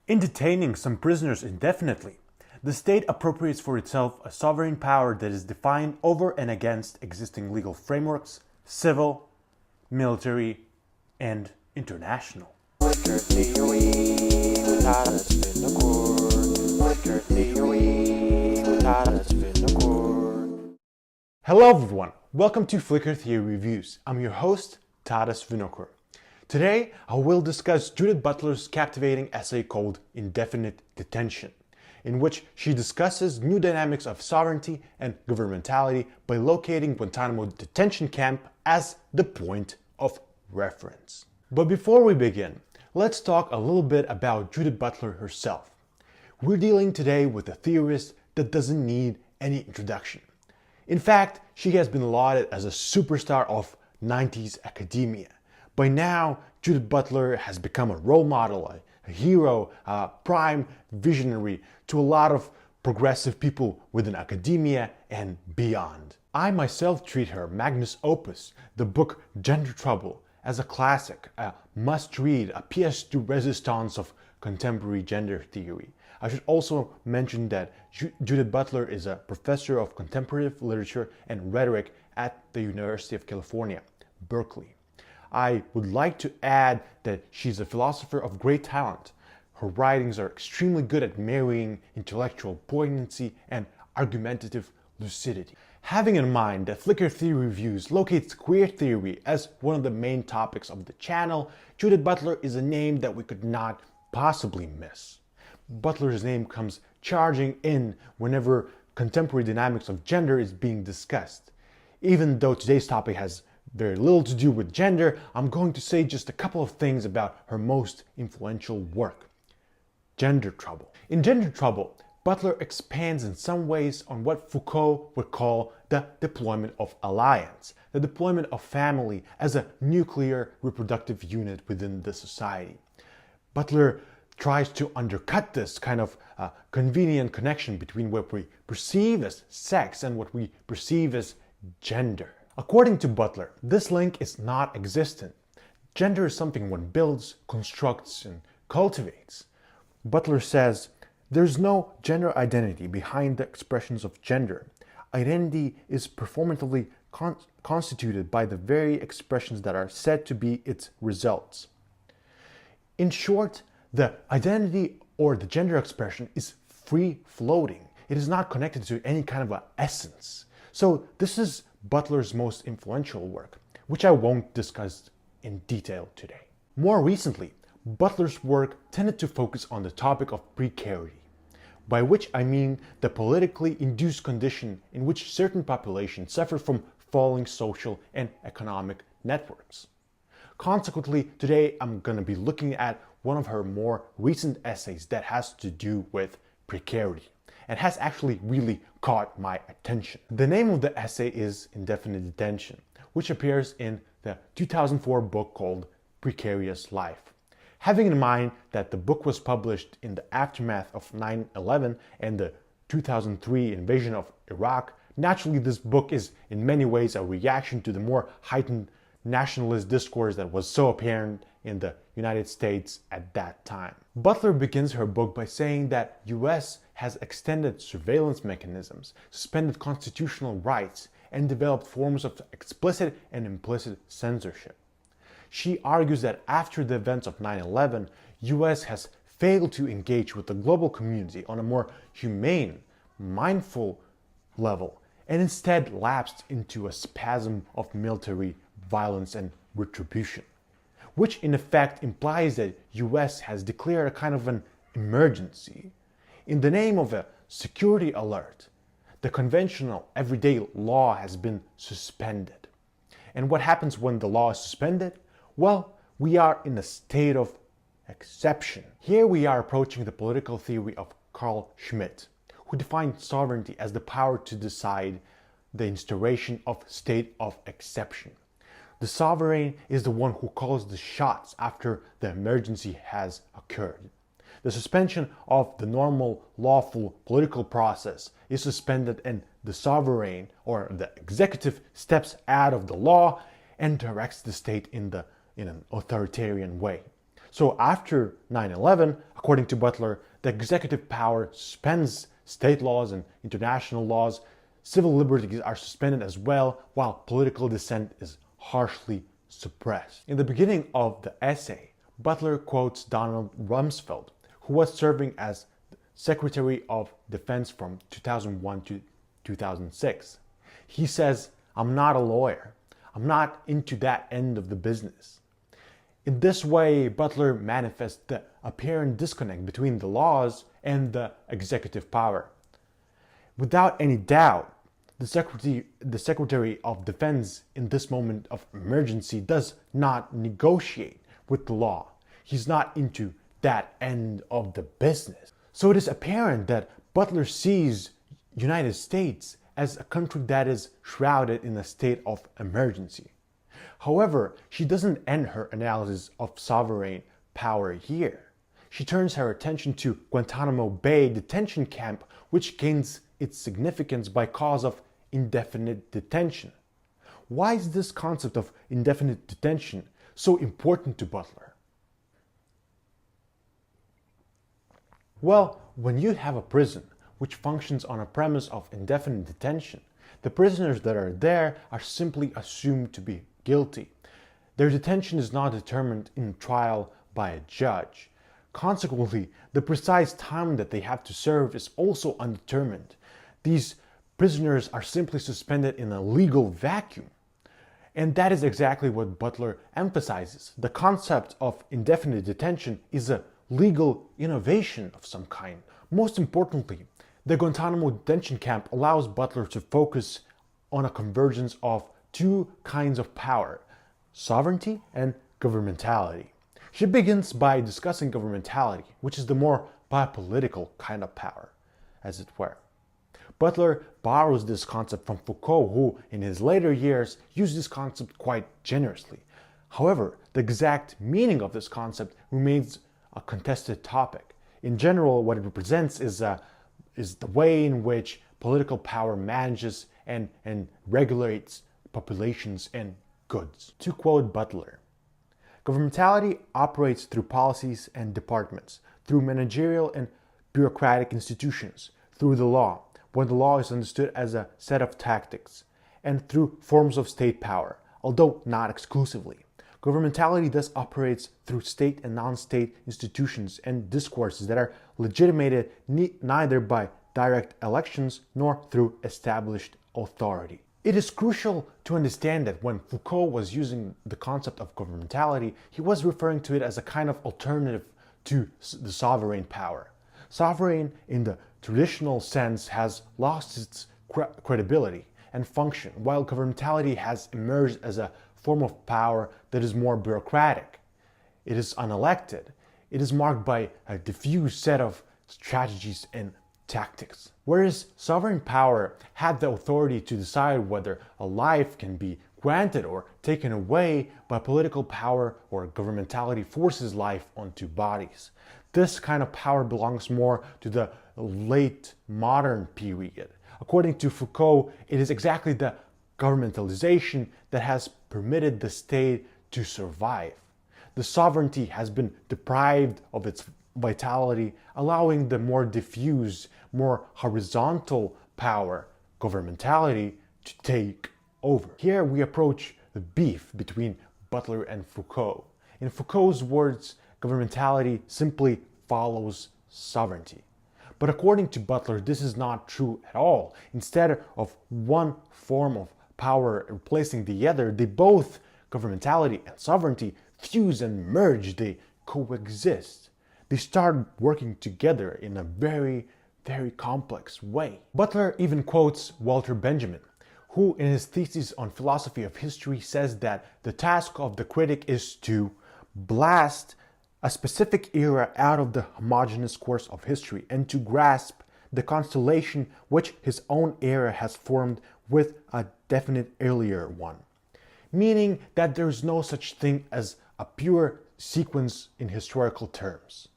In detaining some prisoners indefinitely, the state appropriates for itself a sovereign power that is defined over and against existing legal frameworks, civil, military, and international. Hello everyone, welcome to Flicker Theory Reviews. I'm your host, Tadas Vinokur. Today, I will discuss Judith Butler's captivating essay called Indefinite Detention, in which she discusses new dynamics of sovereignty and governmentality by locating Guantanamo detention camp as the point of reference. But before we begin, let's talk a little bit about Judith Butler herself. We're dealing today with a theorist that doesn't need any introduction. In fact, she has been lauded as a superstar of 90s academia. By now, Judith Butler has become a role model, a hero, a prime visionary to a lot of progressive people within academia and beyond. I myself treat her magnus opus, the book Gender Trouble, as a classic, a must-read, a pièce de résistance of contemporary gender theory. I should also mention that Judith Butler is a professor of contemporary literature and rhetoric at the University of California, Berkeley. I would like to add that she's a philosopher of great talent. Her writings are extremely good at marrying intellectual poignancy and argumentative lucidity. Having in mind that Flicker Theory Reviews locates queer theory as one of the main topics of the channel, Judith Butler is a name that we could not possibly miss. Butler's name comes charging in whenever contemporary dynamics of gender is being discussed. Even though today's topic has very little to do with gender, I'm going to say just a couple of things about her most influential work. Gender Trouble. In Gender Trouble, Butler expands in some ways on what Foucault would call the deployment of alliance, the deployment of family as a nuclear reproductive unit within the society. Butler tries to undercut this kind of convenient connection between what we perceive as sex and what we perceive as gender. According to Butler, this link is not existent. Gender is something one builds, constructs, and cultivates. Butler says, there's no gender identity behind the expressions of gender. Identity is performatively constituted by the very expressions that are said to be its results. In short, the identity or the gender expression is free-floating. It is not connected to any kind of an essence. So this is Butler's most influential work, which I won't discuss in detail today. More recently, Butler's work tended to focus on the topic of precarity, by which I mean the politically induced condition in which certain populations suffer from falling social and economic networks. Consequently, today I'm going to be looking at one of her more recent essays that has to do with precarity and has actually really caught my attention. The name of the essay is Indefinite Detention, which appears in the 2004 book called Precarious Life. Having in mind that the book was published in the aftermath of 9/11 and the 2003 invasion of Iraq, naturally this book is in many ways a reaction to the more heightened nationalist discourse that was so apparent in the United States at that time. Butler begins her book by saying that US has extended surveillance mechanisms, suspended constitutional rights, and developed forms of explicit and implicit censorship. She argues that after the events of 9/11, US has failed to engage with the global community on a more humane, mindful level, and instead lapsed into a spasm of military violence and retribution, which in effect implies that US has declared a kind of an emergency. In the name of a security alert, the conventional everyday law has been suspended. And what happens when the law is suspended? Well, we are in a state of exception. Here we are approaching the political theory of Carl Schmitt, who defined sovereignty as the power to decide the instauration of state of exception. The sovereign is the one who calls the shots after the emergency has occurred. The suspension of the normal, lawful political process is suspended and the sovereign or the executive steps out of the law and directs the state in an authoritarian way. So after 9/11, according to Butler, the executive power suspends state laws and international laws. Civil liberties are suspended as well, while political dissent is harshly suppressed. In the beginning of the essay, Butler quotes Donald Rumsfeld, who was serving as Secretary of Defense from 2001 to 2006. He says, "I'm not a lawyer. I'm not into that end of the business." In this way, Butler manifests the apparent disconnect between the laws and the executive power. Without any doubt, the Secretary of Defense in this moment of emergency does not negotiate with the law. He's not into that end of the business. So it is apparent that Butler sees United States as a country that is shrouded in a state of emergency. However, she doesn't end her analysis of sovereign power here. She turns her attention to Guantanamo Bay detention camp, which gains its significance by cause of indefinite detention. Why is this concept of indefinite detention so important to Butler? Well, when you have a prison which functions on a premise of indefinite detention, the prisoners that are there are simply assumed to be guilty. Their detention is not determined in trial by a judge. Consequently, the precise time that they have to serve is also undetermined. These prisoners are simply suspended in a legal vacuum. And that is exactly what Butler emphasizes. The concept of indefinite detention is a legal innovation of some kind. Most importantly, the Guantanamo detention camp allows Butler to focus on a convergence of two kinds of power, sovereignty and governmentality. She begins by discussing governmentality, which is the more biopolitical kind of power, as it were. Butler borrows this concept from Foucault, who in his later years used this concept quite generously. However, the exact meaning of this concept remains a contested topic. In general, what it represents is the way in which political power manages and regulates populations and goods. To quote Butler, "Governmentality operates through policies and departments, through managerial and bureaucratic institutions, through the law, when the law is understood as a set of tactics, and through forms of state power, although not exclusively. Governmentality thus operates through state and non-state institutions and discourses that are legitimated neither by direct elections nor through established authority." It is crucial to understand that when Foucault was using the concept of governmentality, he was referring to it as a kind of alternative to the sovereign power. Sovereign, in the traditional sense, has lost its credibility and function, while governmentality has emerged as a form of power that is more bureaucratic. It is unelected. It is marked by a diffuse set of strategies and tactics. Whereas sovereign power had the authority to decide whether a life can be granted or taken away, by political power or governmentality forces life onto bodies. This kind of power belongs more to the late modern period. According to Foucault, it is exactly the governmentalization that has permitted the state to survive. The sovereignty has been deprived of its vitality, allowing the more diffuse, more horizontal power, governmentality, to take over. Here we approach the beef between Butler and Foucault. In Foucault's words, governmentality simply follows sovereignty. But according to Butler, this is not true at all. Instead of one form of power replacing the other, they both, governmentality and sovereignty, fuse and merge, they coexist. They start working together in a very, very complex way. Butler even quotes Walter Benjamin, who in his thesis on philosophy of history says that the task of the critic is to blast a specific era out of the homogeneous course of history and to grasp the constellation which his own era has formed with a definite earlier one. Meaning that there is no such thing as a pure sequence in historical terms.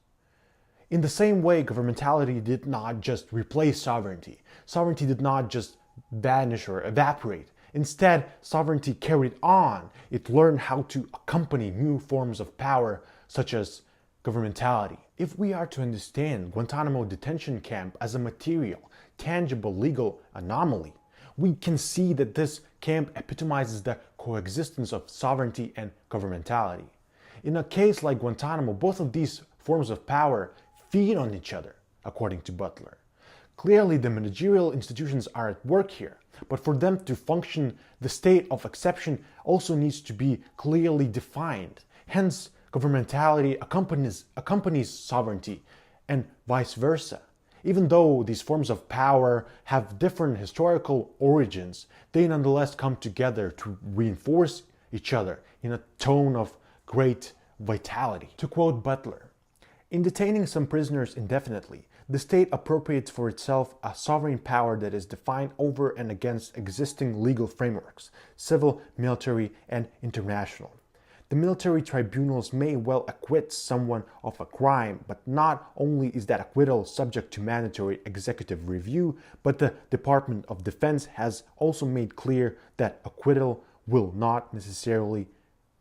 In the same way, governmentality did not just replace sovereignty. Sovereignty did not just vanish or evaporate. Instead, sovereignty carried on. It learned how to accompany new forms of power, such as Governmentality. If we are to understand Guantanamo detention camp as a material, tangible legal anomaly, we can see that this camp epitomizes the coexistence of sovereignty and governmentality. In a case like Guantanamo, both of these forms of power feed on each other, according to Butler. Clearly, the managerial institutions are at work here, but for them to function, the state of exception also needs to be clearly defined. Hence, governmentality accompanies sovereignty, and vice versa. Even though these forms of power have different historical origins, they nonetheless come together to reinforce each other in a tone of great vitality. To quote Butler, "In detaining some prisoners indefinitely, the state appropriates for itself a sovereign power that is defined over and against existing legal frameworks, civil, military, and international. The military tribunals may well acquit someone of a crime, but not only is that acquittal subject to mandatory executive review, but the Department of Defense has also made clear that acquittal will not necessarily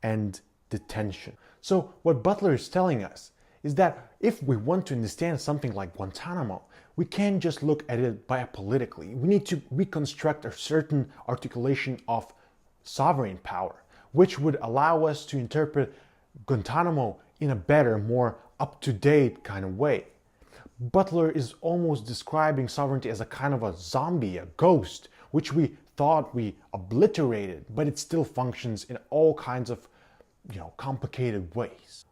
end detention." So what Butler is telling us is that if we want to understand something like Guantanamo, we can't just look at it biopolitically. We need to reconstruct a certain articulation of sovereign power, which would allow us to interpret Guantanamo in a better, more up-to-date kind of way. Butler is almost describing sovereignty as a kind of a zombie, a ghost, which we thought we obliterated, but it still functions in all kinds of, complicated ways.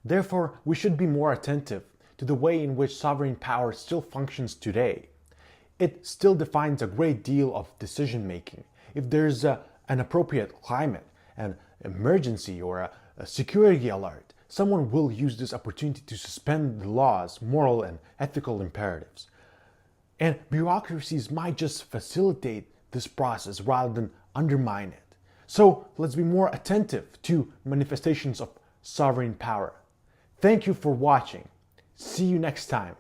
Therefore, we should be more attentive to the way in which sovereign power still functions today. It still defines a great deal of decision-making. If there's an appropriate climate, an emergency, or a security alert, someone will use this opportunity to suspend the law's moral and ethical imperatives. And bureaucracies might just facilitate this process rather than undermine it. So let's be more attentive to manifestations of sovereign power. Thank you for watching. See you next time.